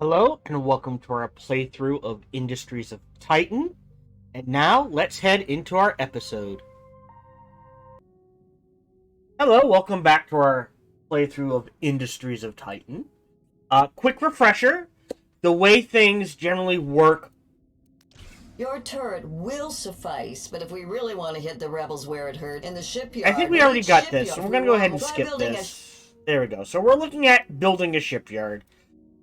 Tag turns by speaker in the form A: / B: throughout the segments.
A: Hello and welcome to our playthrough of Industries of Titan. And now let's head into our episode. Hello, welcome back to our playthrough of Industries of Titan. Quick refresher, the way things generally work.
B: Your turret will suffice, but if we really want to hit the rebels where it hurt, in the shipyard...
A: I think we already got this, so we're going to go ahead and skip this. There we go. So we're looking at building a shipyard.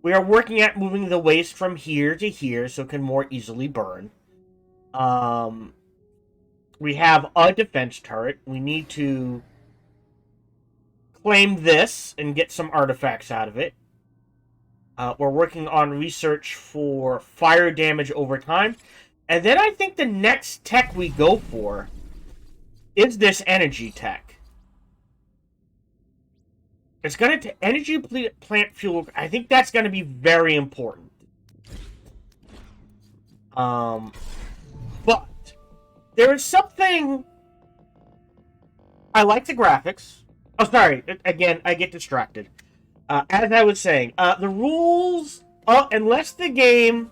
A: We are working at moving the waste from here to here so it can more easily burn. We have a defense turret. We need to claim this and get some artifacts out of it. We're working on research for fire damage over time. And then I think the next tech we go for is this energy tech. It's going to energy plant fuel. I think that's going to be very important. But there is something. I like the graphics. Oh, sorry. Again, I get distracted. As I was saying, the rules, unless the game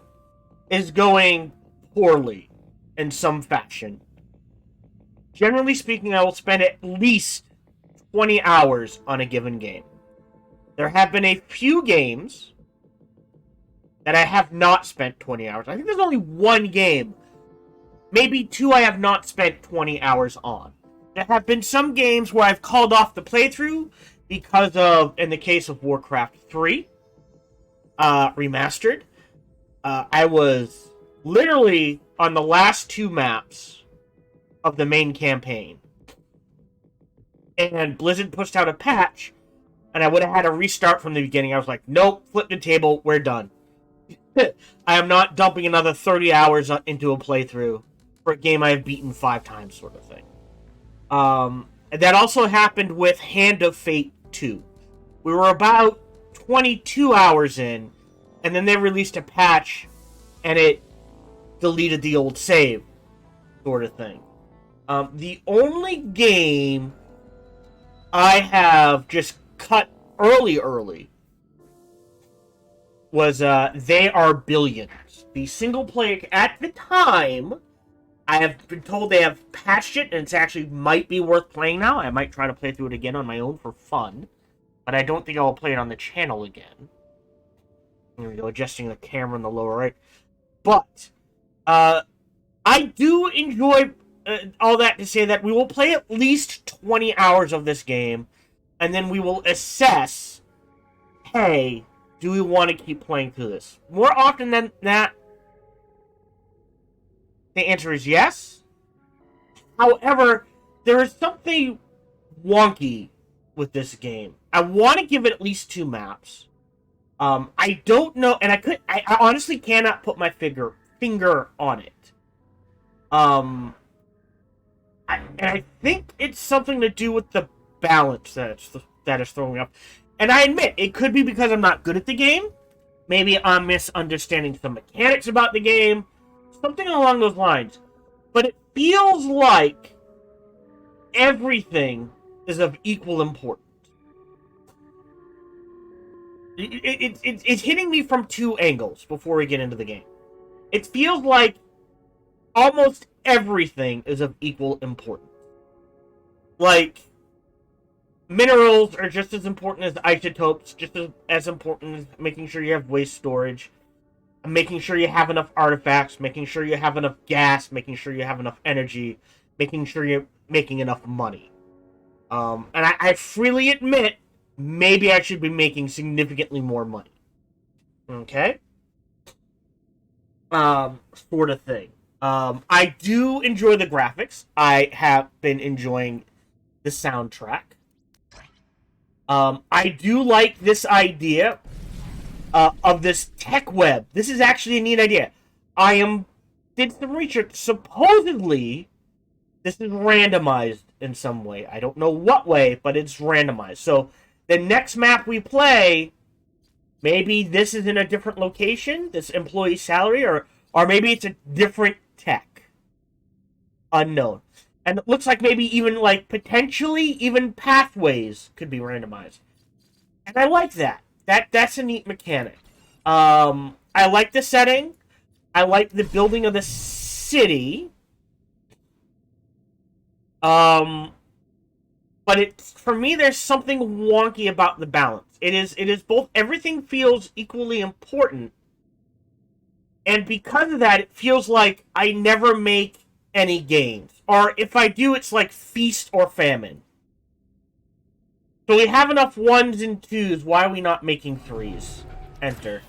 A: is going poorly in some fashion, generally speaking, I will spend at least 20 hours on a given game. There have been a few games that I have not spent 20 hours. I think there's only one game, maybe two, I have not spent 20 hours on. There have been some games where I've called off the playthrough because of, in the case of Warcraft 3 Remastered, I was literally on the last two maps of the main campaign. And Blizzard pushed out a patch, and I would have had to restart from the beginning. I was like, nope, flip the table, we're done. I am not dumping another 30 hours into a playthrough for a game I have beaten 5 times, sort of thing. And that also happened with Hand of Fate 2. We were about 22 hours in, and then they released a patch, and it deleted the old save, sort of thing. The only game I have just cut early was They Are Billions. The single player, at the time, I have been told they have patched it, and it's actually might be worth playing now. I might try to play through it again on my own for fun, but I don't think I will play it on the channel again. There we go, adjusting the camera in the lower right. But, I do enjoy all that to say that we will play at least 20 hours of this game, and then we will assess, hey, do we want to keep playing through this? More often than that, the answer is yes. However, there is something wonky with this game. I want to give it at least 2 maps. I don't know, and I honestly cannot put my finger on it. I think it's something to do with the balance that is throwing up. And I admit, it could be because I'm not good at the game. Maybe I'm misunderstanding some mechanics about the game. Something along those lines. But it feels like everything is of equal importance. It's hitting me from 2 angles before we get into the game. It feels like almost everything is of equal importance. Like, minerals are just as important as isotopes, just as important as making sure you have waste storage, making sure you have enough artifacts, making sure you have enough gas, making sure you have enough energy, making sure you're making enough money. And I freely admit, maybe I should be making significantly more money. Okay? Sort of thing. I do enjoy the graphics. I have been enjoying the soundtrack. I do like this idea of this tech web. This is actually a neat idea. Did some research. Supposedly, this is randomized in some way. I don't know what way, but it's randomized. So, the next map we play, maybe this is in a different location, this employee salary, or maybe it's a different tech. Unknown. And it looks like maybe even, like, potentially even pathways could be randomized. And I like that. That's a neat mechanic. I like the setting. I like the building of the city. But for me, there's something wonky about the balance. It is both, everything feels equally important, and because of that, it feels like I never make any gains. Or if I do, it's like feast or famine. So we have enough 1s and 2s, why are we not making 3s? Enter.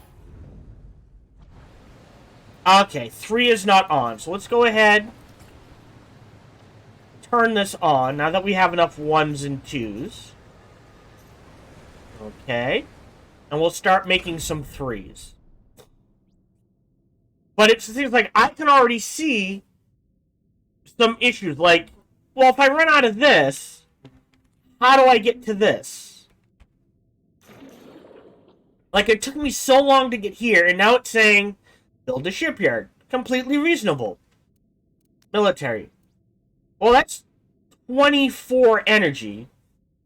A: Okay, 3 is not on, so let's go ahead, turn this on, now that we have enough 1s and 2s. Okay. And we'll start making some 3s. But it seems like I can already see some issues, like, well, if I run out of this, how do I get to this? Like, it took me so long to get here, and now it's saying, build a shipyard. Completely reasonable. Military. Well, that's 24 energy.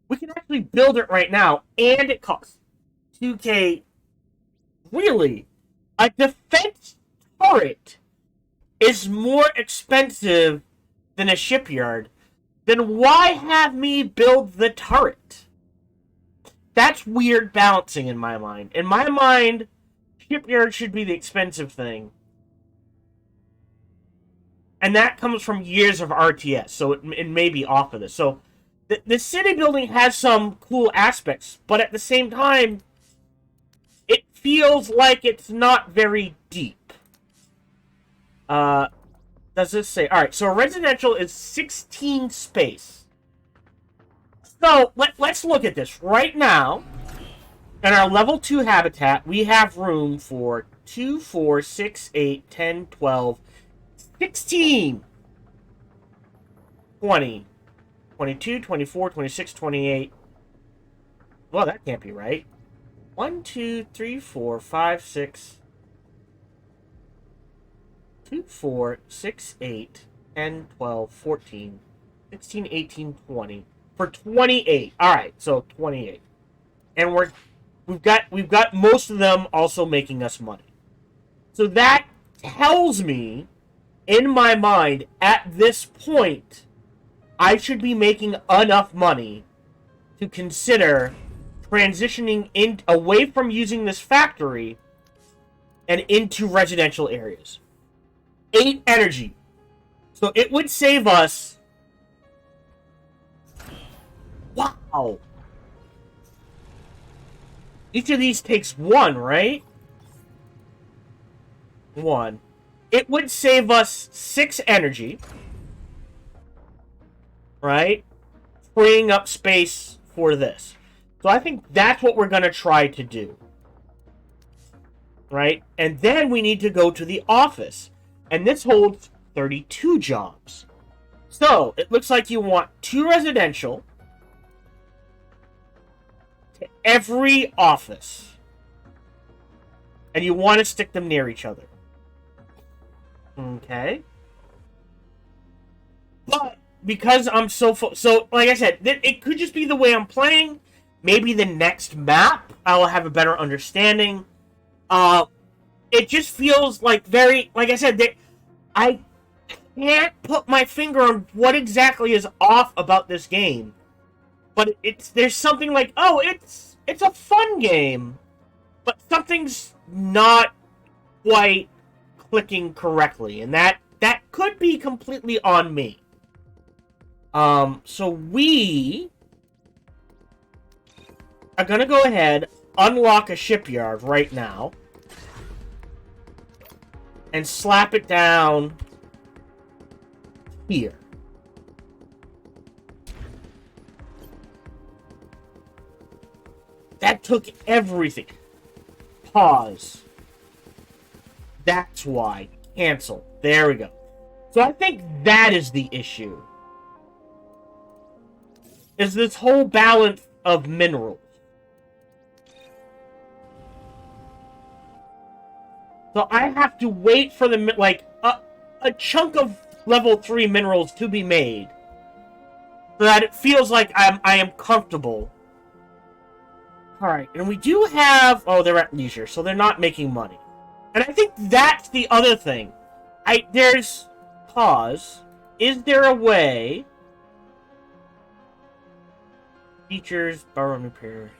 A: We can actually build it right now, and it costs 2k. Really? A defense turret is more expensive than a shipyard. Then why have me build the turret? That's weird balancing in my mind. In my mind, shipyard should be the expensive thing. And that comes from years of RTS, so it may be off of this. So the city building has some cool aspects, but at the same time, it feels like it's not very deep. Does this say... Alright, so residential is 16 space. So, let's look at this. Right now, in our level 2 habitat, we have room for 2, 4, 6, 8, 10, 12, 16, 20, 22, 24, 26, 28. Well, that can't be right. 1, 2, 3, 4, 5, 6... 2, 4, 6, 8, 10, 12, 14, 16, 18, 20. For 28. Alright, so 28. And we've got most of them also making us money. So that tells me, in my mind, at this point, I should be making enough money to consider transitioning away from using this factory and into residential areas. 8 energy. So it would save us... Wow. Each of these takes 1, right? 1. It would save us 6 energy. Right? Freeing up space for this. So I think that's what we're going to try to do. Right? And then we need to go to the office. And this holds 32 jobs. So, it looks like you want 2 residential to every office. And you want to stick them near each other. Okay. But, because I'm so... So, like I said, it could just be the way I'm playing. Maybe the next map, I'll have a better understanding. It just feels like very... Like I said, I can't put my finger on what exactly is off about this game. But there's something like, oh, it's a fun game. But something's not quite clicking correctly. And that could be completely on me. So we are going to go ahead, unlock a shipyard right now. And slap it down here. That took everything. Pause. That's why. Cancel. There we go. So I think that is the issue. Is this whole balance of minerals. So I have to wait for the, like, a chunk of level 3 minerals to be made. So that it feels like I am comfortable Alright, and we do have... Oh, they're at leisure, so they're not making money. And I think that's the other thing. There's... Pause. Is there a way... Features, borrow and repair...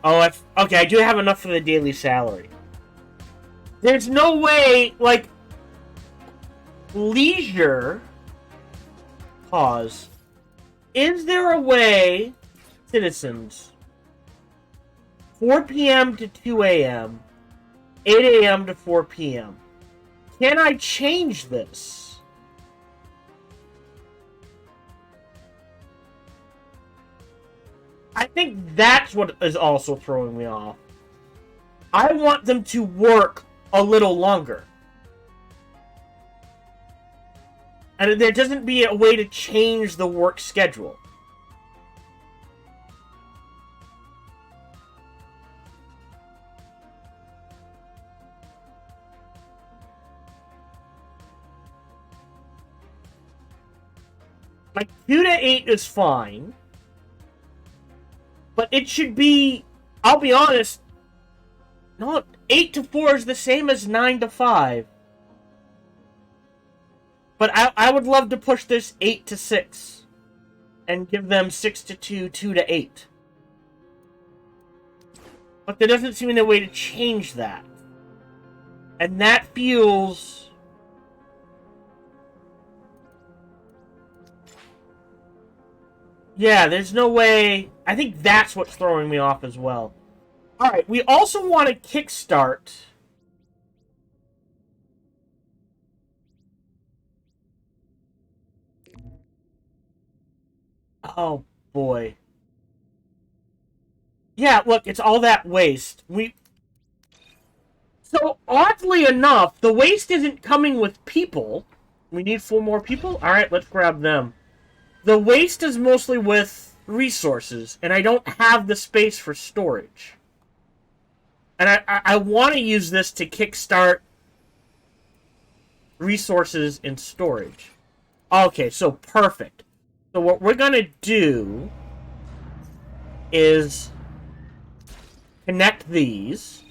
A: Oh, okay, I do have enough for the daily salary. There's no way, like... Leisure... Pause. Is there a way, citizens, 4 p.m. to 2 a.m., 8 a.m. to 4 p.m., can I change this? I think that's what is also throwing me off. I want them to work a little longer. And there doesn't be a way to change the work schedule. Like, 2 to 8 is fine. But it should be, I'll be honest, no, 8 to 4 is the same as 9 to 5. But I would love to push this 8 to 6. And give them 6 to 2, 2 to 8. But there doesn't seem any way to change that. And that feels... Yeah, there's no way... I think that's what's throwing me off as well. Alright, we also want to kickstart... Oh, boy. Yeah, look, it's all that waste. So, oddly enough, the waste isn't coming with people. We need 4 more people? Alright, let's grab them. The waste is mostly with resources, and I don't have the space for storage. And I want to use this to kickstart resources and storage. Okay, so perfect. So what we're going to do is connect these.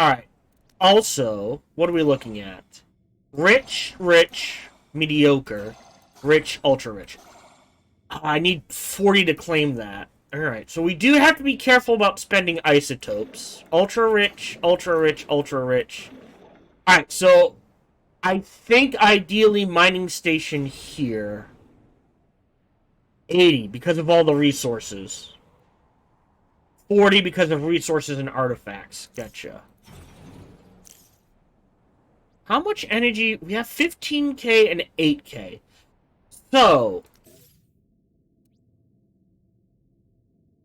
A: Alright. Also, what are we looking at? Rich, rich, mediocre, rich, ultra rich. I need 40 to claim that. Alright, so we do have to be careful about spending isotopes. Ultra rich, ultra rich, ultra rich. Alright, so I think ideally mining station here. 80 because of all the resources. 40 because of resources and artifacts. Gotcha. How much energy? We have 15k and 8k. So.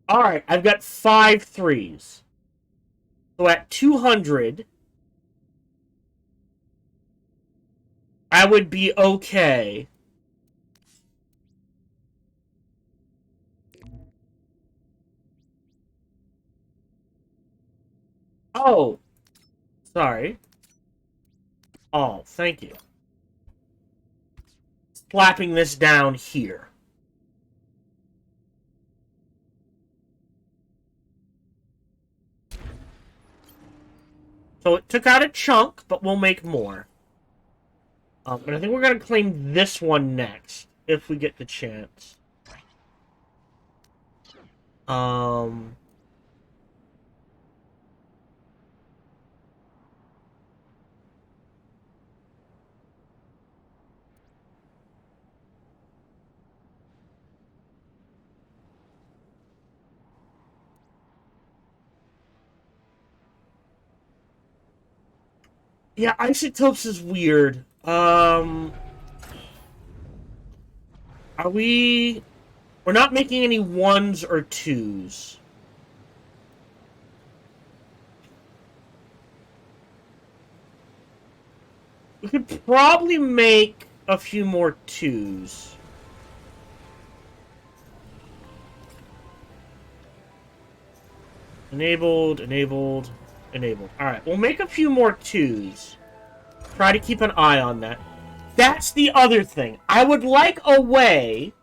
A: Alright, I've got 5 threes. So at 200, I would be okay. Oh. Sorry. Oh, thank you. Slapping this down here. So it took out a chunk, but we'll make more. And I think we're going to claim this one next, if we get the chance. Yeah, isotopes is weird. Are we... We're not making any 1s or 2s. We could probably make a few more 2s. Enabled, enabled, enabled. Alright, we'll make a few more 2s. Try to keep an eye on that. That's the other thing. I would like a way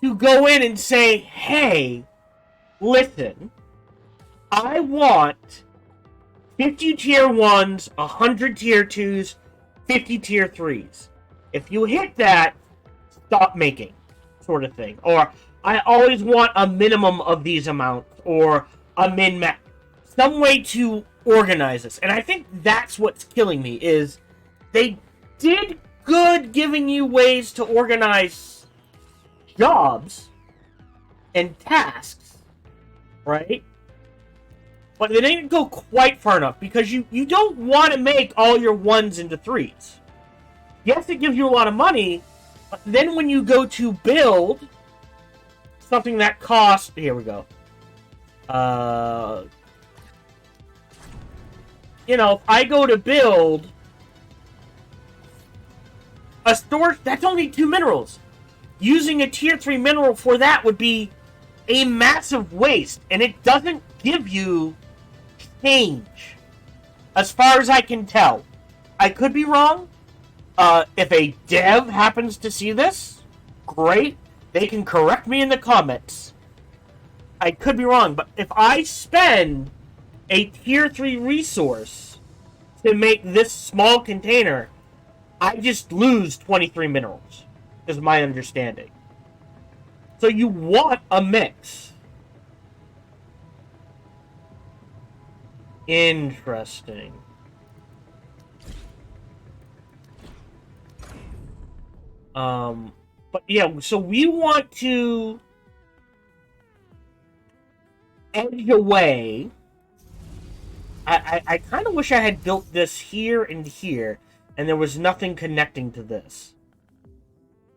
A: to go in and say, hey, listen, I want 50 tier 1s, 100 tier 2s, 50 tier 3s. If you hit that, stop making, sort of thing. Or, I always want a minimum of these amounts, or a min-max. Some way to organize this. And I think that's what's killing me, is they did good giving you ways to organize jobs and tasks, right? But they didn't go quite far enough, because you don't want to make all your 1s into 3s. Yes, it gives you a lot of money, but then when you go to build something that costs... Here we go. You know, if I go to build a storage... That's only 2 minerals. Using a tier 3 mineral for that would be a massive waste, and it doesn't give you change, as far as I can tell. I could be wrong. If a dev happens to see this, great. They can correct me in the comments. I could be wrong, but if I spend a tier 3 resource to make this small container, I just lose 23 minerals, is my understanding. So you want a mix. Interesting. But yeah, so we want to edge away. I kind of wish I had built this here and here, and there was nothing connecting to this.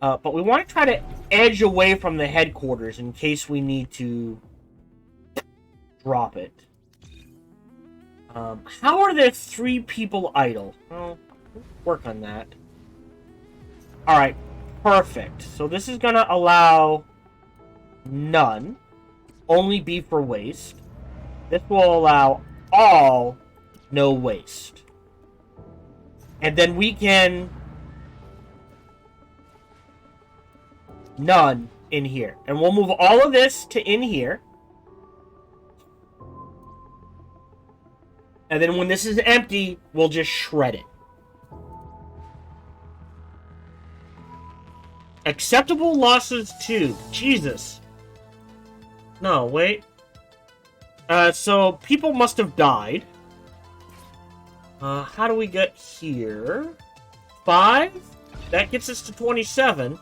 A: But we want to try to edge away from the headquarters in case we need to drop it. How are there 3 people idle? Well, work on that. Alright, perfect. So this is going to allow none. Only be for waste. This will allow all no waste. And then we can... none in here. And we'll move all of this to in here. And then when this is empty, we'll just shred it. Acceptable losses 2. Jesus. No, wait. So people must have died. How do we get here? 5? That gets us to 27.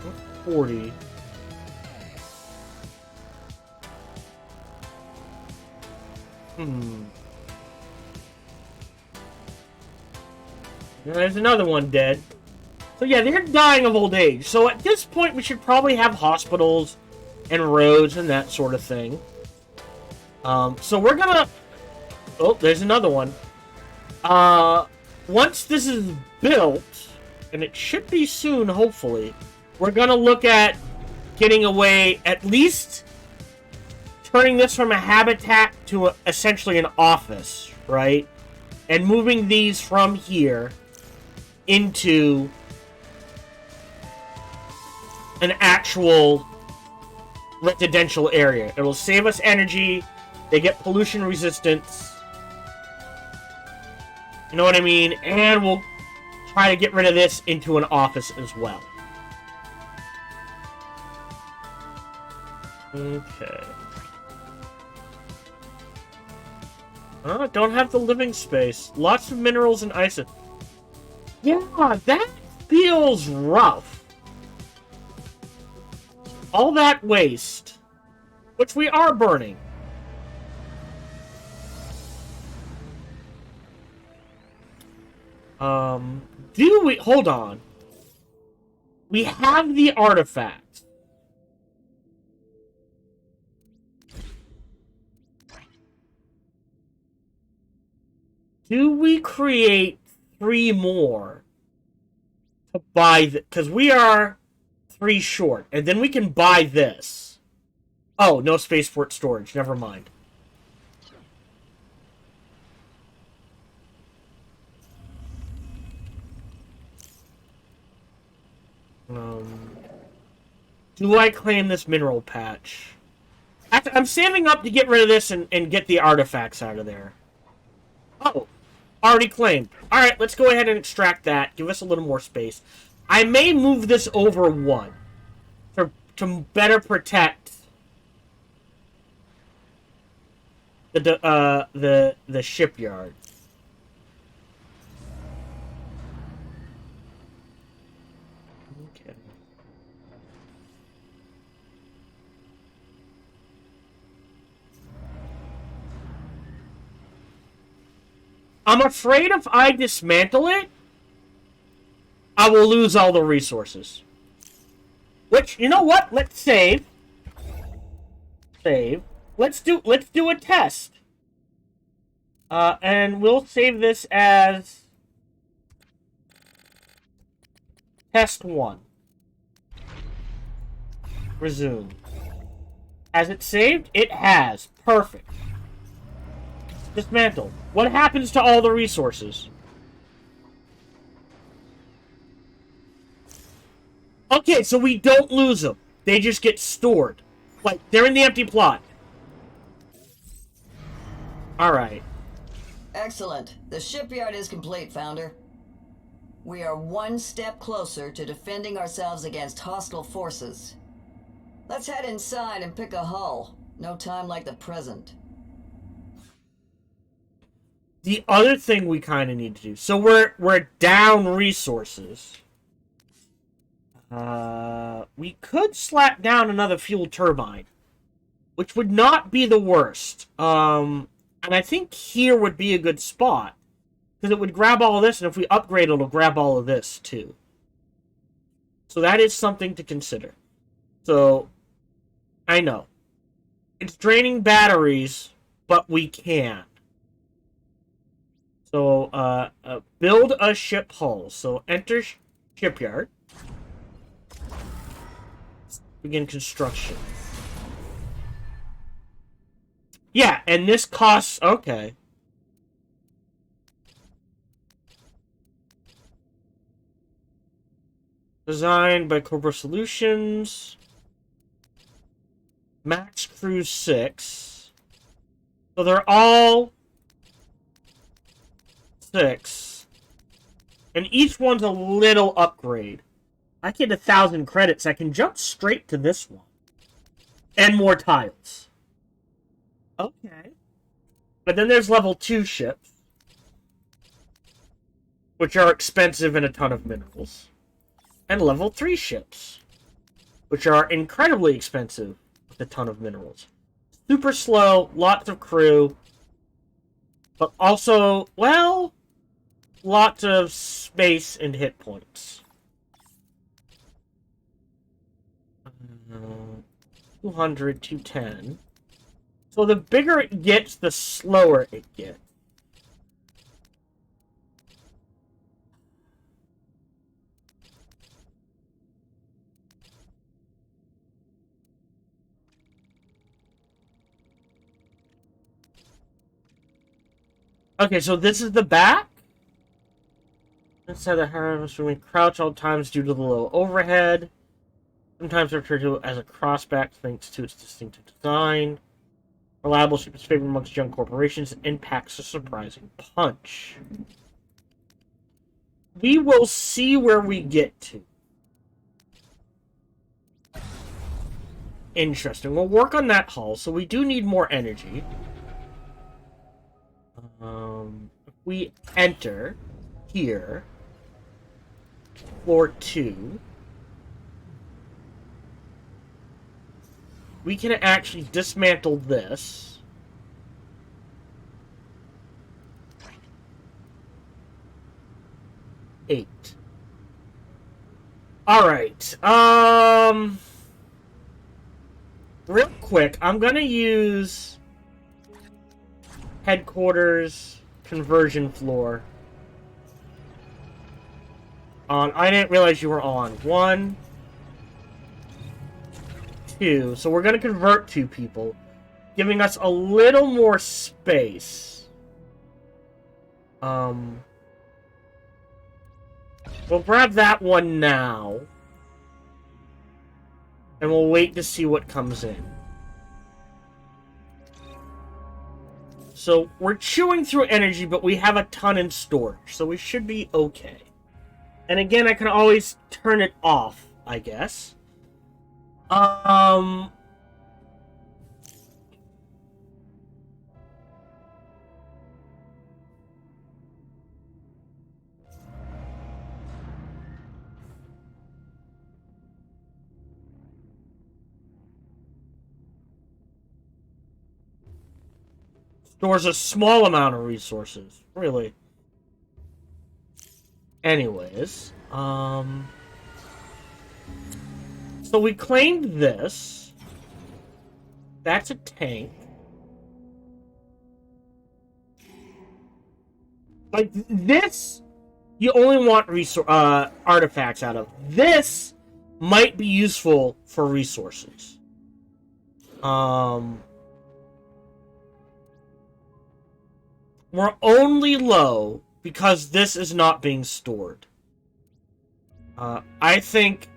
A: That's 40. There's another one dead. So yeah, they're dying of old age. So at this point, we should probably have hospitals and roads and that sort of thing. So we're gonna... Oh, there's another one. Once this is built, and it should be soon, hopefully, we're gonna look at getting away, at least turning this from a habitat to essentially an office, right? And moving these from here into an actual residential area. It will save us energy. They get pollution resistance. You know what I mean? And we'll try to get rid of this into an office as well. Okay. Don't have the living space. Lots of minerals and ice. Yeah, that feels rough. All that waste, which we are burning. Do we... Hold on. We have the artifact. Do we create 3 more to buy the... Because we are 3 short. And then we can buy this. Oh, no spaceport storage. Never mind. Do I claim this mineral patch? I'm saving up to get rid of this and get the artifacts out of there. Oh, already claimed. Alright, let's go ahead and extract that. Give us a little more space. I may move this over one to better protect the shipyard. Okay. I'm afraid if I dismantle it, I will lose all the resources. Which, you know what? Let's save. Save. Let's do a test. And we'll save this as test 1. Resume. Has it saved? It has. Perfect. Dismantle. What happens to all the resources? Okay, so we don't lose them. They just get stored. Like, they're in the empty plot. Alright.
B: Excellent. The shipyard is complete, Founder. We are one step closer to defending ourselves against hostile forces. Let's head inside and pick a hull. No time like the present.
A: The other thing we kind of need to do... So we're down resources. We could slap down another fuel turbine. Which would not be the worst. And I think here would be a good spot. Because it would grab all of this, and if we upgrade, it'll grab all of this, too. So that is something to consider. So, I know. It's draining batteries, but we can. So, build a ship hull. So, enter shipyard. Begin construction. Yeah, and this costs... Okay. Designed by Cobra Solutions. Max Cruise 6. So they're all... 6. And each one's a little upgrade. I get 1,000 credits. I can jump straight to this one. And more tiles. Okay. But then there's level 2 ships. Which are expensive and a ton of minerals. And level 3 ships. Which are incredibly expensive with a ton of minerals. Super slow, lots of crew. But also, well... lots of space and hit points. 200, 210. So the bigger it gets, the slower it gets. Okay, so this is the back. Inside the harness, when we crouch all times due to the low overhead. Sometimes referred to as a crossback thanks to its distinctive design. Reliable ship is favored amongst young corporations and impacts a surprising punch. We will see where we get to. Interesting. We'll work on that hull, so we do need more energy. If we enter here, floor 2, we can actually dismantle this. Eight. Alright. Real quick, I'm gonna use headquarters conversion floor. I didn't realize you were on. 1, 2, so we're going to convert 2 people, giving us a little more space. We'll grab that one now. And we'll wait to see what comes in. So, we're chewing through energy, but we have a ton in storage, so we should be okay. And again, I can always turn it off, I guess. Stores a small amount of resources. Really. Anyways, so we claimed this. That's a tank. Like, this, you only want artifacts out of. This might be useful for resources. We're only low because this is not being stored. I think,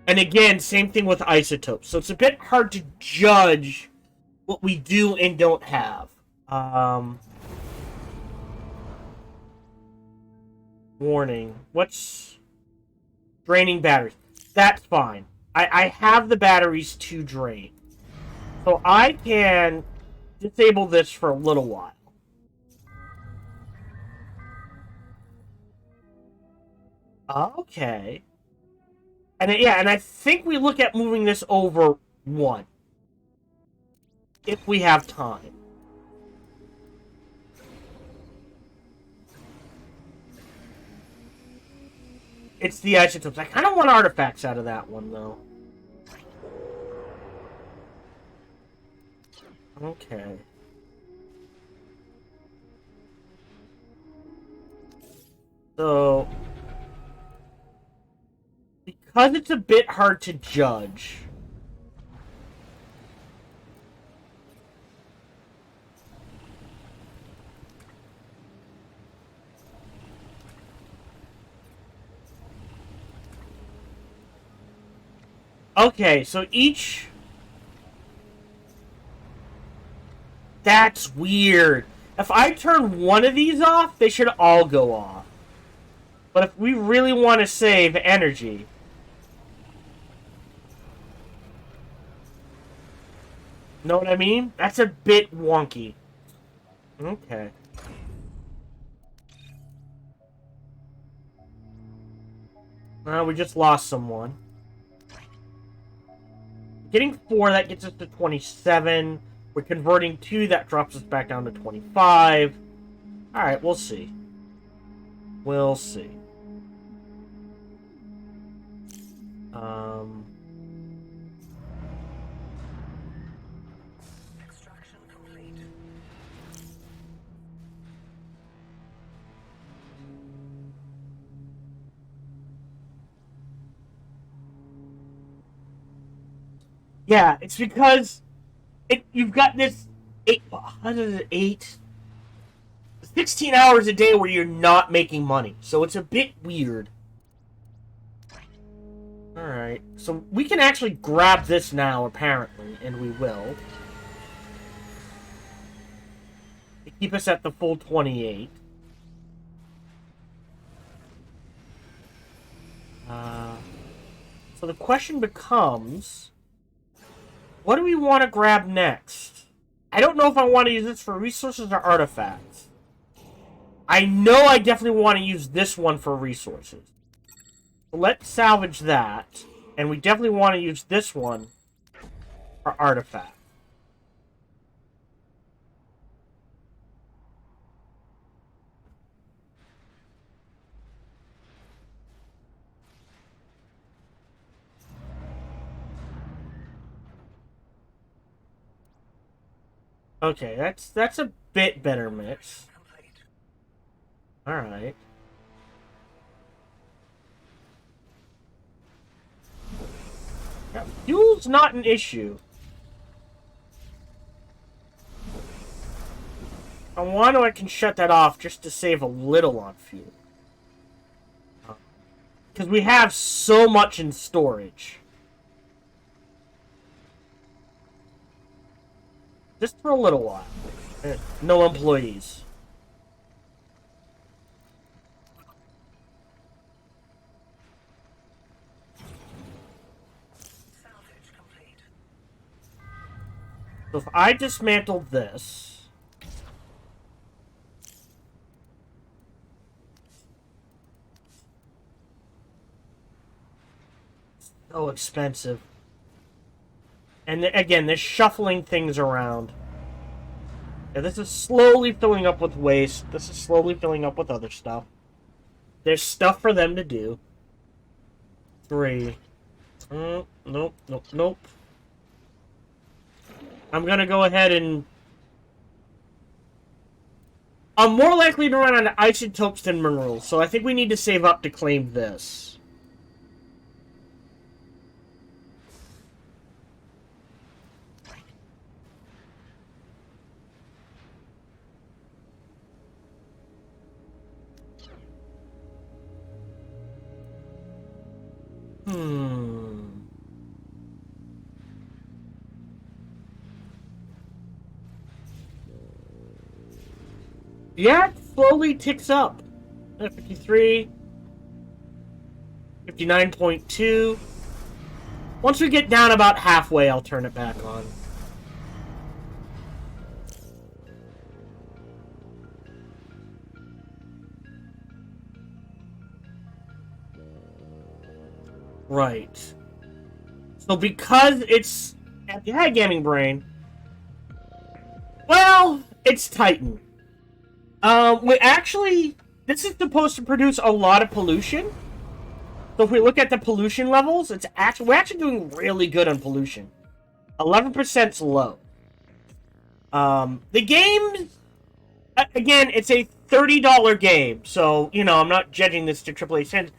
A: and again, same thing with isotopes. So it's a bit hard to judge what we do and don't have. Warning. What's draining batteries? That's fine. I have the batteries to drain. So I can disable this for a little while. Okay. And I think we look at moving this over 1. If we have time. It's the isotopes. I kind of want artifacts out of that one, though. Okay. So, because it's a bit hard to judge, okay, so each... That's weird. If I turn one of these off, they should all go off. But if we really want to save energy... Know what I mean? That's a bit wonky. Okay. Well, we just lost someone. Getting 4, that gets us to 27. We're converting 2, that drops us back down to 25. Alright, we'll see. We'll see.
C: Extraction complete.
A: Yeah, it's because you've got this 16 hours a day where you're not making money. So it's a bit weird. Alright, so we can actually grab this now, apparently, and we will. To keep us at the full 28. So the question becomes... What do we want to grab next? I don't know if I want to use this for resources or artifacts. I know I definitely want to use this one for resources. So let's salvage that. And we definitely want to use this one for artifacts. Okay, that's a bit better mix. Alright. Yeah, fuel's not an issue. I wonder I can shut that off just to save a little on fuel. Because we have so much in storage. Just for a little while. No employees.
C: Salvage complete.
A: So if I dismantle this... So expensive. And again, they're shuffling things around. Yeah, this is slowly filling up with waste. This is slowly filling up with other stuff. There's stuff for them to do. 3. Nope, nope, nope. I'm gonna go ahead and... I'm more likely to run out of isotopes than minerals, so I think we need to save up to claim this. Yeah, it slowly ticks up. 53. 59.2. Once we get down about halfway, I'll turn it back on. Right. So because it's... Yeah, gaming brain. Well, it's Titan. We actually... This is supposed to produce a lot of pollution. So if we look at the pollution levels, we're actually doing really good on pollution. 11%'s low. The game... Again, it's a $30 game. So, you know, I'm not judging this to AAA standards.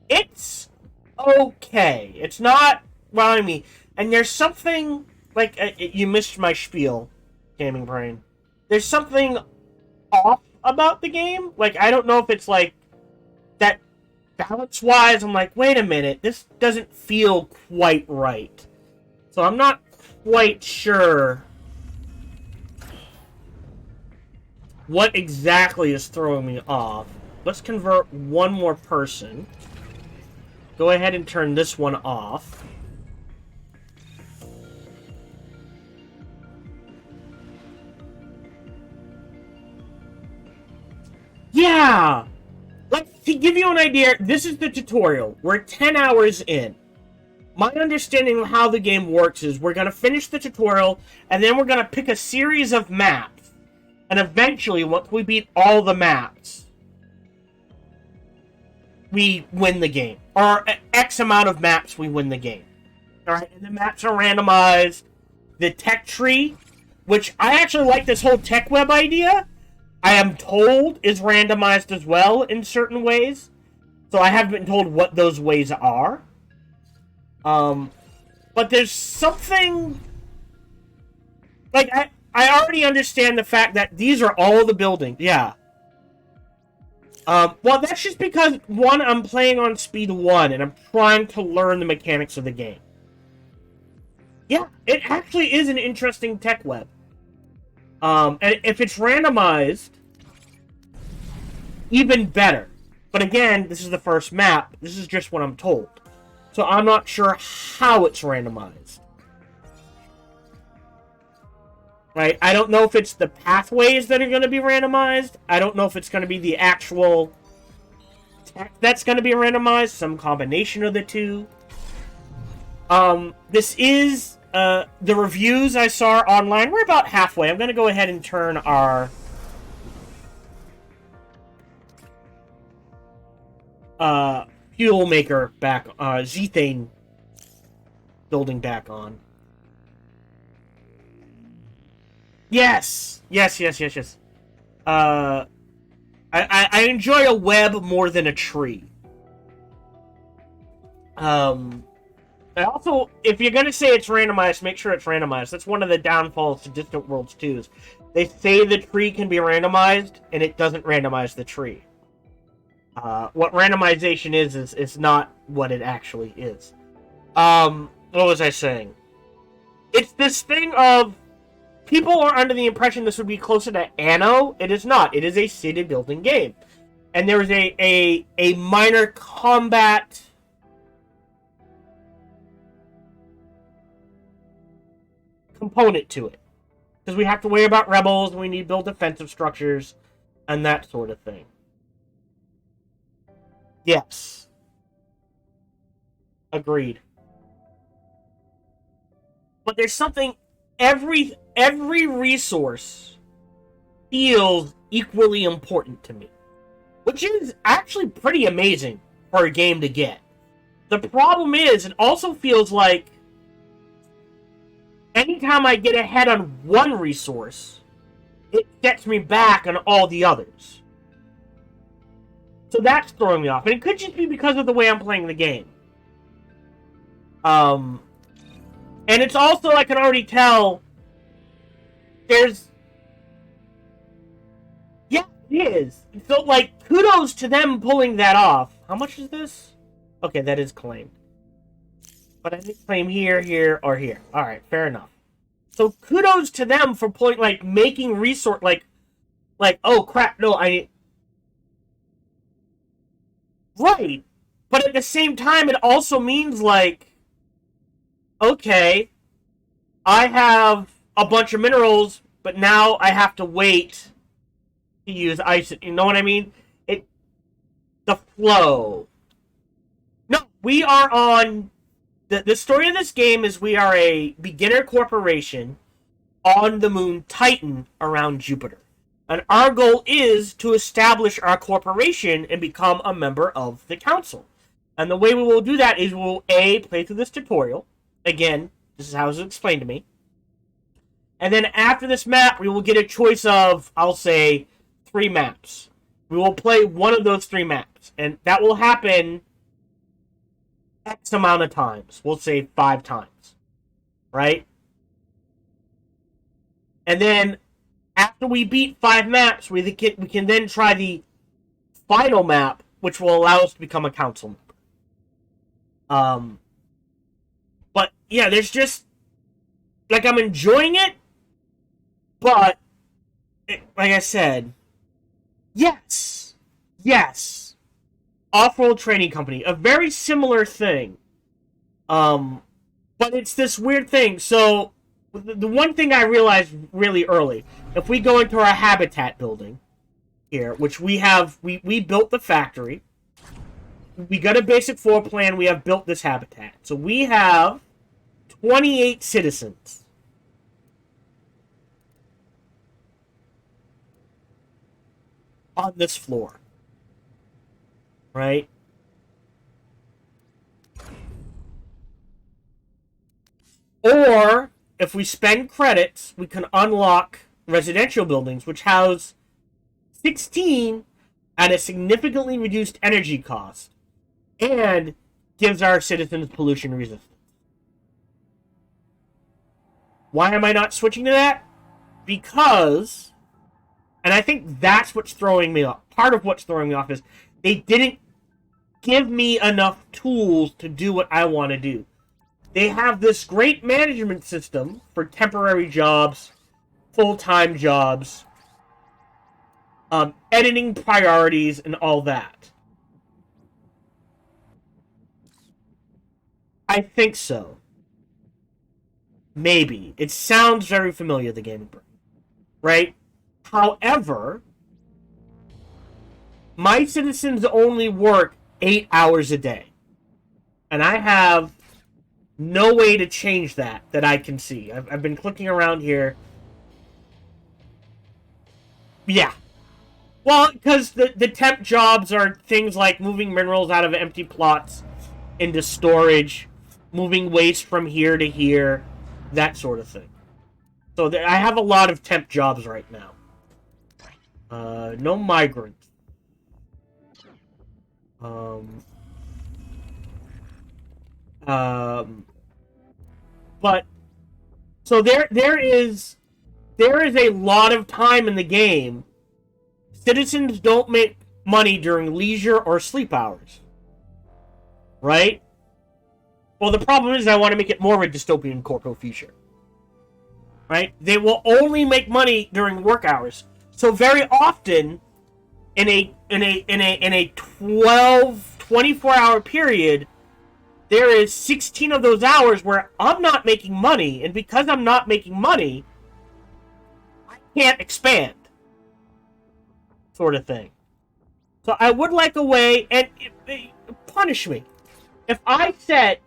A: It's okay. It's not... Well, I mean... And there's something... Like, you missed my spiel, Gaming Brain. There's something off about the game. Like, I don't know if it's like... That balance-wise, I'm like, wait a minute. This doesn't feel quite right. So I'm not quite sure... what exactly is throwing me off. Let's convert one more person. Go ahead and turn this one off. Yeah! Like, to give you an idea, this is the tutorial. We're 10 hours in. My understanding of how the game works is we're going to finish the tutorial, and then we're going to pick a series of maps. And eventually, once we beat all the maps, we win the game. Or X amount of maps, we win the game. Alright, and the maps are randomized. The tech tree, which I actually like this whole tech web idea, I am told is randomized as well in certain ways. So I haven't been told what those ways are. But there's something... Like, I already understand the fact that these are all the buildings. Yeah. Well, that's just because, one, I'm playing on speed 1, and I'm trying to learn the mechanics of the game. Yeah, it actually is an interesting tech web. And if it's randomized, even better. But again, this is the first map. This is just what I'm told. So I'm not sure how it's randomized. Right? I don't know if it's the pathways that are going to be randomized. I don't know if it's going to be the actual tech that's going to be randomized. Some combination of the two. This is the reviews I saw online. We're about halfway. I'm going to go ahead and turn our fuel maker back, Zethane building back on. Yes! Yes. I enjoy a web more than a tree. And also, if you're going to say it's randomized, make sure it's randomized. That's one of the downfalls to Distant Worlds 2. They say the tree can be randomized, and it doesn't randomize the tree. What randomization is not what it actually is. What was I saying? It's this thing of people are under the impression this would be closer to Anno. It is not. It is a city building game. And there is a minor combat component to it. Because we have to worry about rebels, and we need to build defensive structures, and that sort of thing. Yes. Agreed. But there's something, every resource feels equally important to me. Which is actually pretty amazing for a game to get. The problem is, it also feels like anytime I get ahead on one resource, it sets me back on all the others. So that's throwing me off. And it could just be because of the way I'm playing the game. And it's also, I can already tell, there's... Yeah, it is. So, like, kudos to them pulling that off. How much is this? Okay, that is claimed. But I didn't claim here, here, or here. Alright, fair enough. So kudos to them for pulling, like, making resource, like, oh crap, no, right. But at the same time, it also means, like, okay, I have a bunch of minerals, but now I have to wait to use ice. You know what I mean? The flow. No, we are on... The story of this game is we are a beginner corporation on the moon Titan around Jupiter. And our goal is to establish our corporation and become a member of the council. And the way we will do that is we will, A, play through this tutorial. Again, this is how it was explained to me. And then after this map, we will get a choice of, I'll say, 3 maps. We will play one of those 3 maps. And that will happen X amount of times. We'll say 5 times. Right? And then, after we beat 5 maps, we can then try the final map, which will allow us to become a council member. But, yeah, there's just... Like, I'm enjoying it, but, like I said, yes. Off-road training company, a very similar thing. But it's this weird thing. So, the one thing I realized really early, if we go into our habitat building here, which we have, we built the factory. We got a basic floor plan. We have built this habitat. So we have 28 citizens. On this floor. Right? Or, if we spend credits, we can unlock residential buildings, which house 16 at a significantly reduced energy cost, and gives our citizens pollution resistance. Why am I not switching to that? Because, and I think that's what's throwing me off. Part of what's throwing me off is they didn't give me enough tools to do what I want to do. They have this great management system for temporary jobs, full-time jobs, editing priorities, and all that. I think so. Maybe. It sounds very familiar, the Gaming Brain. Right? However, my citizens only work 8 hours a day. And I have no way to change that I can see. I've been clicking around here. Yeah. Well, because the temp jobs are things like moving minerals out of empty plots into storage, moving waste from here to here, that sort of thing. So I have a lot of temp jobs right now. No migrants. But so there is a lot of time in the game. Citizens don't make money during leisure or sleep hours, right? Well, the problem is I want to make it more of a dystopian Corco future, right? They will only make money during work hours. So very often, in a 24-hour period, there is 16 of those hours where I'm not making money, and because I'm not making money, I can't expand, sort of thing. So I would like a way, and punish me. If I set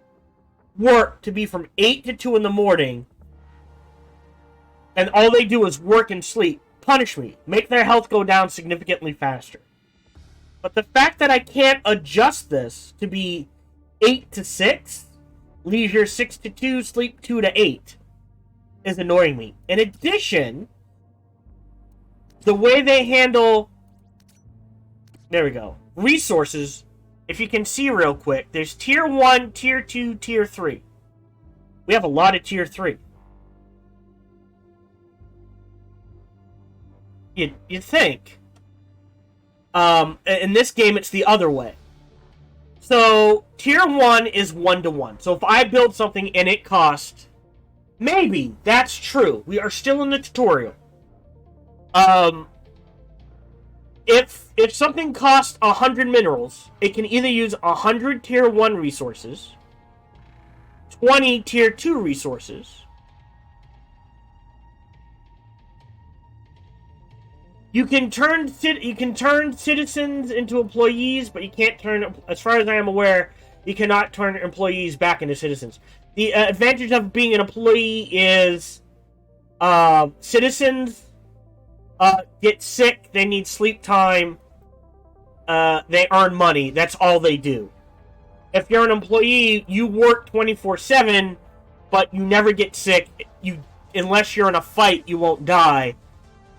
A: work to be from 8 to 2 in the morning, and all they do is work and sleep, punish me. Make their health go down significantly faster. But the fact that I can't adjust this to be 8 to 6, leisure 6 to 2, sleep 2 to 8, is annoying me. In addition, the way they handle... There we go. Resources, if you can see real quick, there's Tier 1, Tier 2, Tier 3. We have a lot of Tier 3. You'd think. In this game, it's the other way. So, Tier 1 is 1-to-1. So if I build something and it costs... Maybe, that's true. We are still in the tutorial. If something costs 100 minerals, it can either use 100 Tier 1 resources, 20 Tier 2 resources. You can turn citizens into employees, but you can't turn, as far as I am aware, you cannot turn employees back into citizens. The advantage of being an employee is citizens get sick, they need sleep time, they earn money, that's all they do. If you're an employee, you work 24/7, but you never get sick. Unless you're in a fight, you won't die.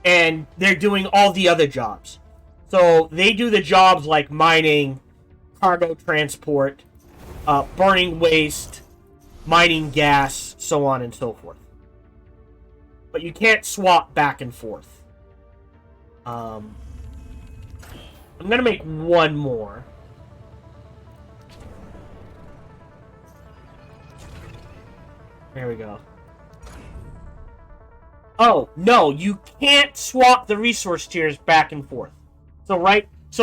A: And they're doing all the other jobs. So they do the jobs like mining, cargo transport, burning waste, mining gas, so on and so forth. But you can't swap back and forth. I'm gonna make one more. There we go. Oh, no, you can't swap the resource tiers back and forth. So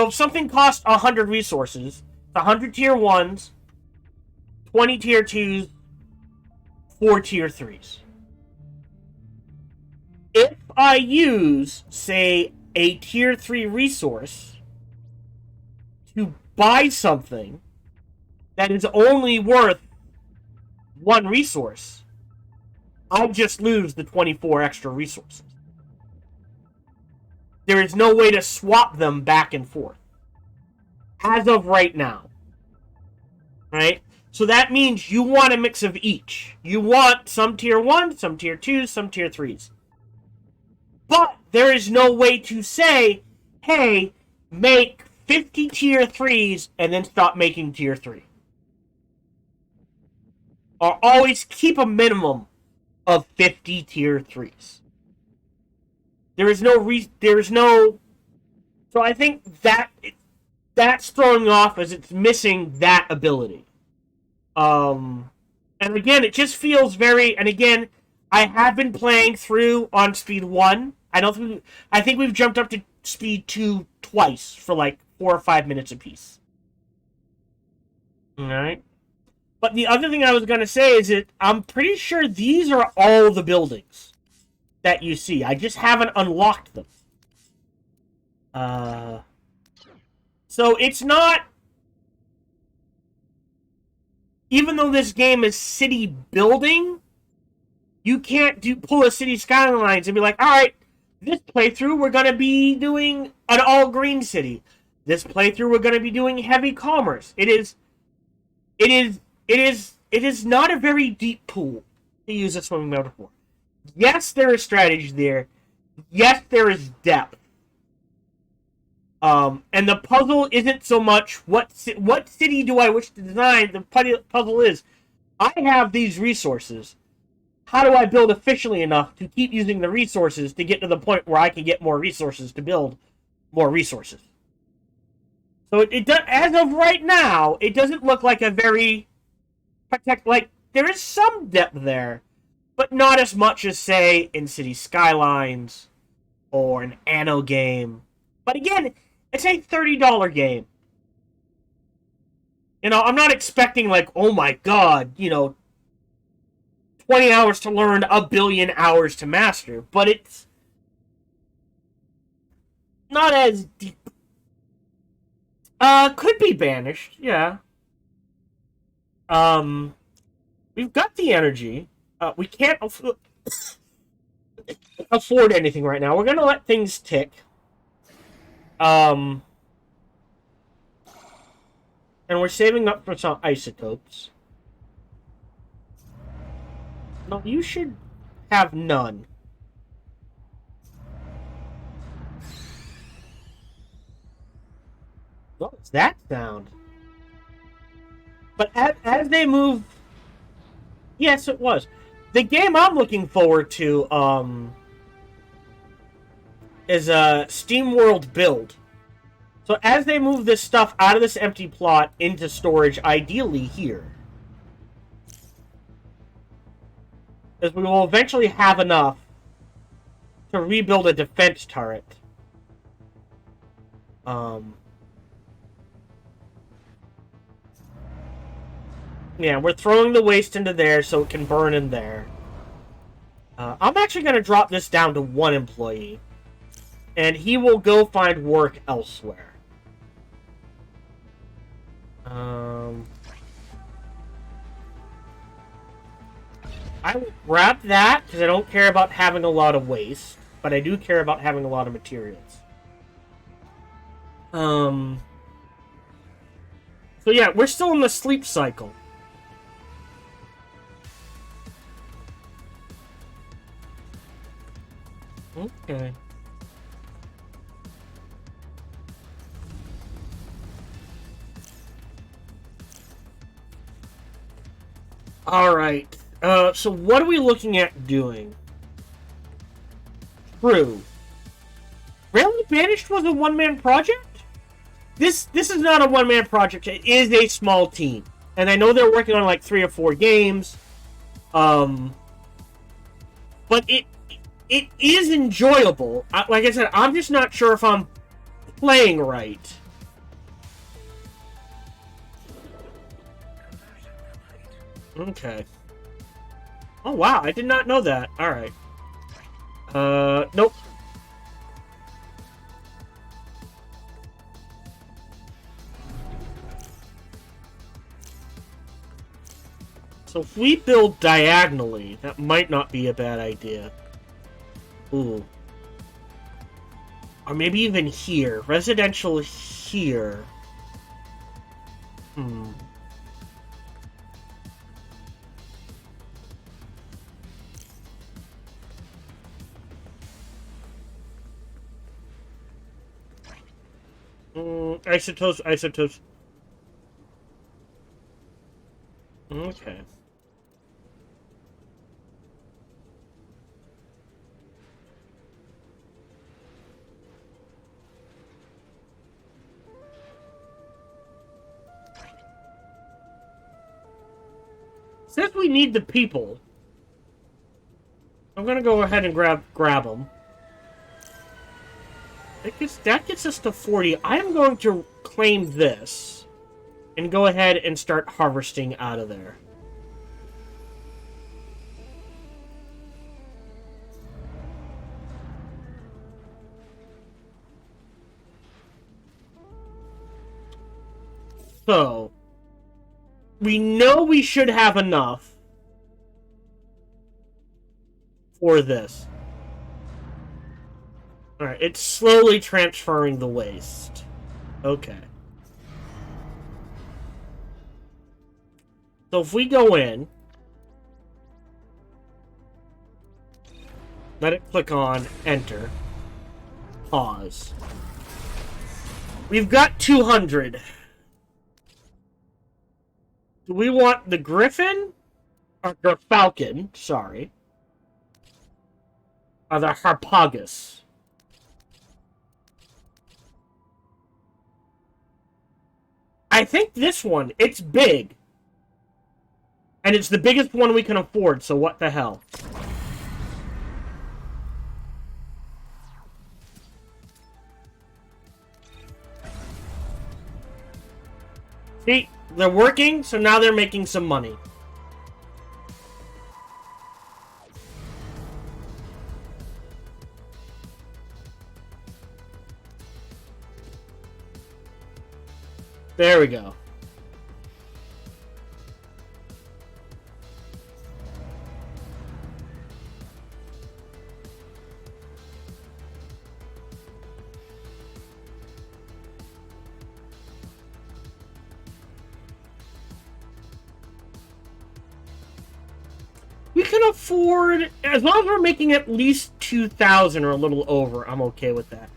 A: if something costs 100 resources, 100 Tier 1s, 20 Tier 2s, 4 Tier 3s. If I use, say, a Tier 3 resource to buy something that is only worth 1 resource, I just lose the 24 extra resources. There is no way to swap them back and forth. As of right now. Right? So that means you want a mix of each. You want some Tier 1, some Tier 2, some Tier 3s. But there is no way to say, hey, make 50 Tier 3s and then stop making Tier 3. Or always keep a minimum of 50 Tier 3s. There is no... So I think that's throwing off as it's missing that ability. And again, it just feels very... And again, I have been playing through on speed 1. I think we've jumped up to speed 2 twice for like 4 or 5 minutes apiece. Alright? But the other thing I was going to say is that I'm pretty sure these are all the buildings that you see. I just haven't unlocked them. So it's not... Even though this game is city building, you can't pull a city skylines and be like, alright, this playthrough we're going to be doing an all-green city. This playthrough we're going to be doing heavy commerce. It is not a very deep pool, to use a swimming metaphor. Yes, there is strategy there. Yes, there is depth. And the puzzle isn't so much what city do I wish to design. The puzzle is, I have these resources. How do I build efficiently enough to keep using the resources to get to the point where I can get more resources to build more resources? So it does, as of right now, it doesn't look like a very like there is some depth there, but not as much as say in City Skylines or an Anno game. But again, it's a $30 game. You know, I'm not expecting like, oh my god, 20 hours to learn, a billion hours to master, but it's not as deep. Could be banished, yeah. We've got the energy. We can't afford anything right now. We're gonna let things tick. And we're saving up for some isotopes. No, you should have none. What's that sound? But as they move... Yes, it was. The game I'm looking forward to, is a SteamWorld build. So as they move this stuff out of this empty plot into storage, ideally here, as we will eventually have enough to rebuild a defense turret. Yeah, we're throwing the waste into there so it can burn in there. I'm actually going to drop this down to 1 employee. And he will go find work elsewhere. I will grab that, because I don't care about having a lot of waste. But I do care about having a lot of materials. So yeah, we're still in the sleep cycle. Okay. Alright. So what are we looking at doing? True. Really? Banished was a one-man project? This is not a one-man project. It is a small team. And I know they're working on like 3 or 4 games. But it is enjoyable. Like I said, I'm just not sure if I'm playing right. Okay. Oh, wow. I did not know that. Alright. Nope. So if we build diagonally, that might not be a bad idea. Ooh. Or maybe even here. Residential here. Isotopes. Okay. Since we need the people, I'm gonna go ahead and grab them. That gets us to 40. I am going to claim this and go ahead and start harvesting out of there. So, we know we should have enough for this. Alright, it's slowly transferring the waste. Okay. So if we go in, let it click on enter, pause. We've got 200. Do we want the Griffin Or falcon, sorry. The Harpagus. I think this one, it's big. And it's the biggest one we can afford, so what the hell? See, they're working, so now they're making some money. There we go. We can afford, as long as we're making at least 2,000 or a little over, I'm okay with that.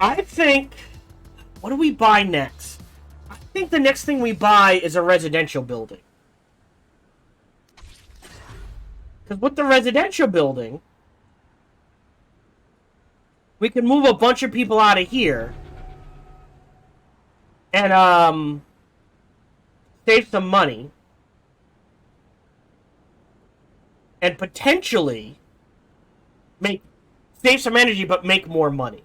A: I think, what do we buy next? I think the next thing we buy is a residential building. Because with the residential building, we can move a bunch of people out of here and save some money. And potentially save some energy, but make more money.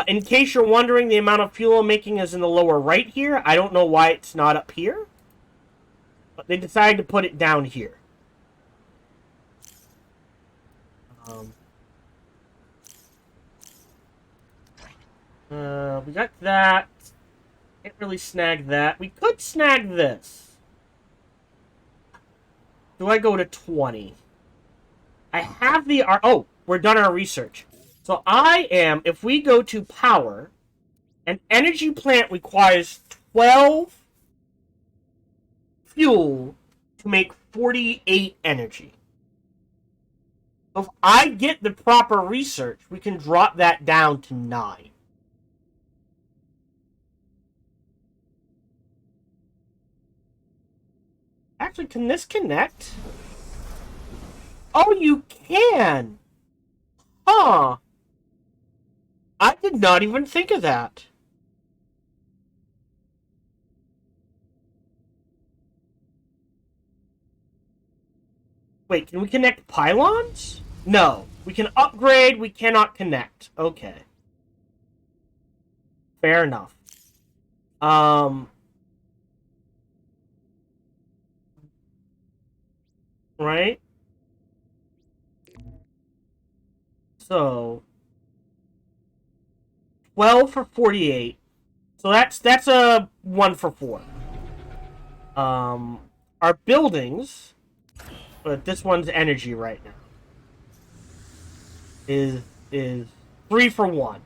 A: In case you're wondering, the amount of fuel I'm making is in the lower right here. I don't know why it's not up here, but they decided to put it down here. We got that. Can't really snag that. We could snag this. Do I go to 20? I have the... Oh, we're done our research. So I am... If we go to power, an energy plant requires 12 fuel to make 48 energy. So if I get the proper research, we can drop that down to 9. Actually, can this connect? Oh, you can! Huh. I did not even think of that. Wait, can we connect pylons? No. We can upgrade, we cannot connect. Okay. Fair enough. Right? So 12 for 48. So that's a 1 for 4. Our buildings, but this one's energy right now, is 3 for 1.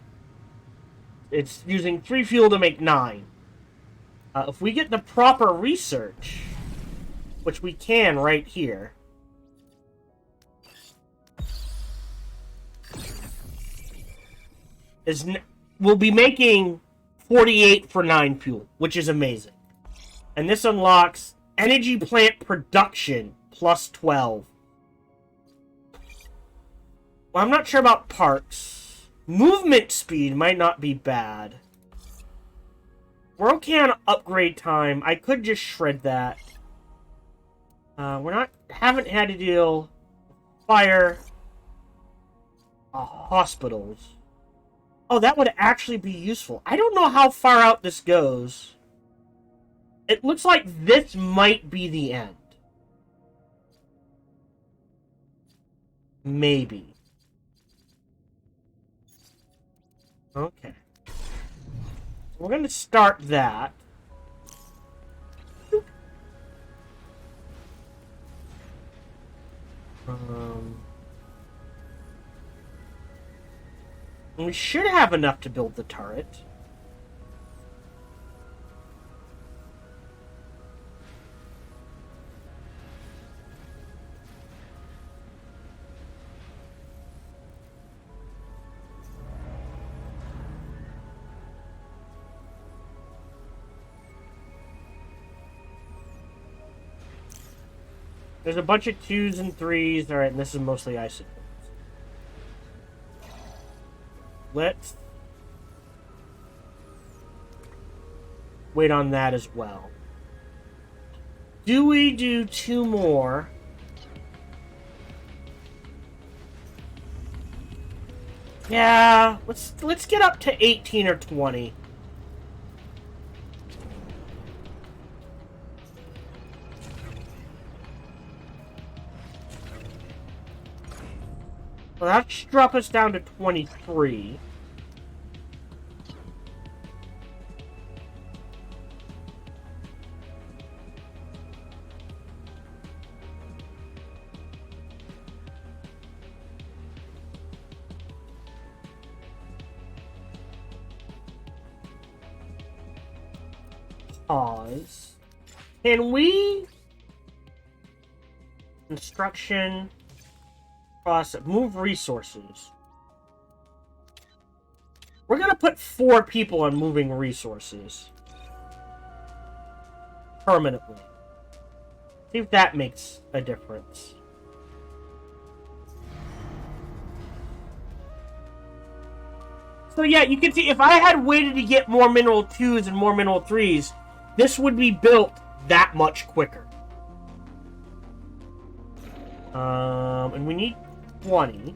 A: It's using 3 fuel to make 9. If we get the proper research, which we can right here, we'll be making 48 for 9 fuel, which is amazing. And this unlocks energy plant production plus 12. Well, I'm not sure about parks. Movement speed might not be bad. We're okay on upgrade time. I could just shred that. Haven't had to deal with fire, hospitals. Oh, that would actually be useful. I don't know how far out this goes. It looks like this might be the end. Maybe. Okay. We're going to start that. We should have enough to build the turret. There's a bunch of 2s and 3s. Alright, and this is mostly isotopes. Let's wait on that as well. Do we do 2 more? Yeah, let's get up to 18 or 20. Well, that should drop us down to 23. Pause. Can we... Construction... Process. Move resources. We're gonna put 4 people on moving resources. Permanently. See if that makes a difference. So yeah, you can see if I had waited to get more mineral 2s and more mineral 3s, this would be built that much quicker. And we need 20.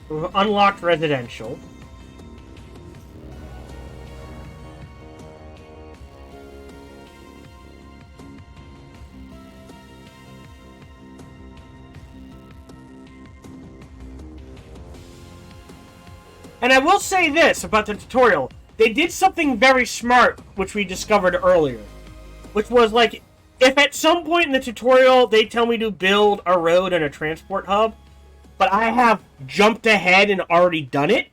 A: We've unlocked residential. And I will say this about the tutorial. They did something very smart, which we discovered earlier. Which was like, if at some point in the tutorial they tell me to build a road and a transport hub, but I have jumped ahead and already done it,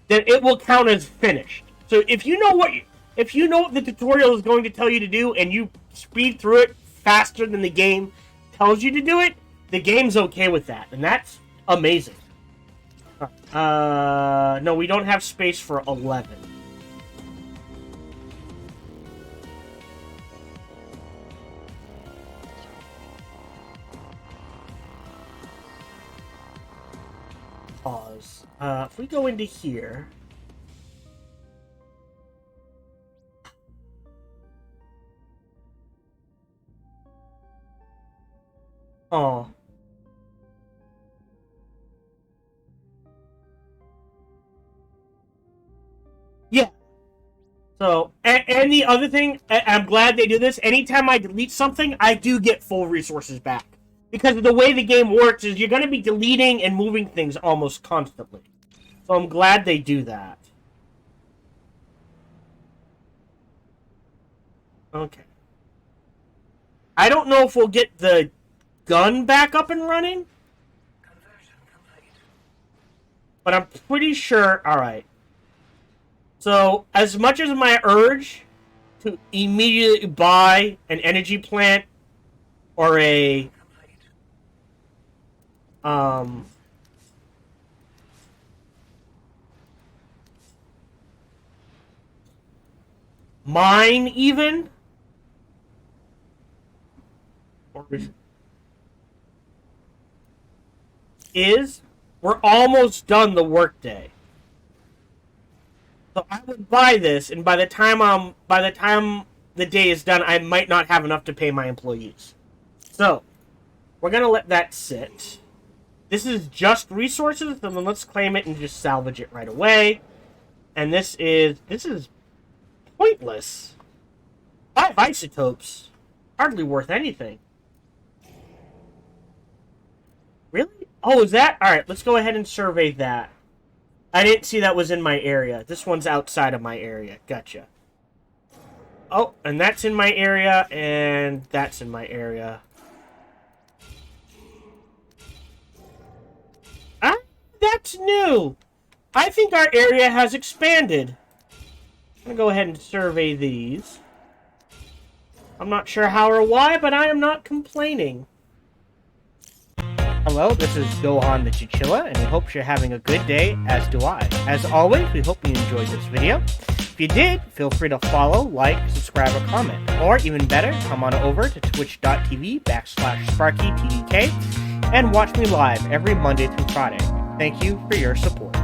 A: then it will count as finished. So if you know what the tutorial is going to tell you to do and you speed through it faster than the game tells you to do it, the game's okay with that. And that's amazing. No, we don't have space for 11. Pause. If we go into here... Oh. Yeah. So, and the other thing, I'm glad they do this. Anytime I delete something, I do get full resources back. Because the way the game works is you're going to be deleting and moving things almost constantly. So I'm glad they do that. Okay. I don't know if we'll get the gun back up and running.
C: Conversion complete.
A: But I'm pretty sure... Alright. So, as much as my urge to immediately buy an energy plant or a... mine, even... is we're almost done the workday. So I would buy this, and by the time the day is done, I might not have enough to pay my employees. So we're gonna let that sit. This is just resources, so then let's claim it and just salvage it right away. And this is pointless. 5 isotopes, hardly worth anything. Really? Oh, is that? Alright, let's go ahead and survey that. I didn't see that was in my area. This one's outside of my area. Gotcha. Oh, and that's in my area, and that's in my area. Ah, that's new! I think our area has expanded. I'm gonna go ahead and survey these. I'm not sure how or why, but I am not complaining. Hello, this is Gohan the Chichilla, and we hope you're having a good day, as do I. As always, we hope you enjoyed this video. If you did, feel free to follow, like, subscribe, or comment. Or even better, come on over to twitch.tv/SparkyTDK and watch me live every Monday through Friday. Thank you for your support.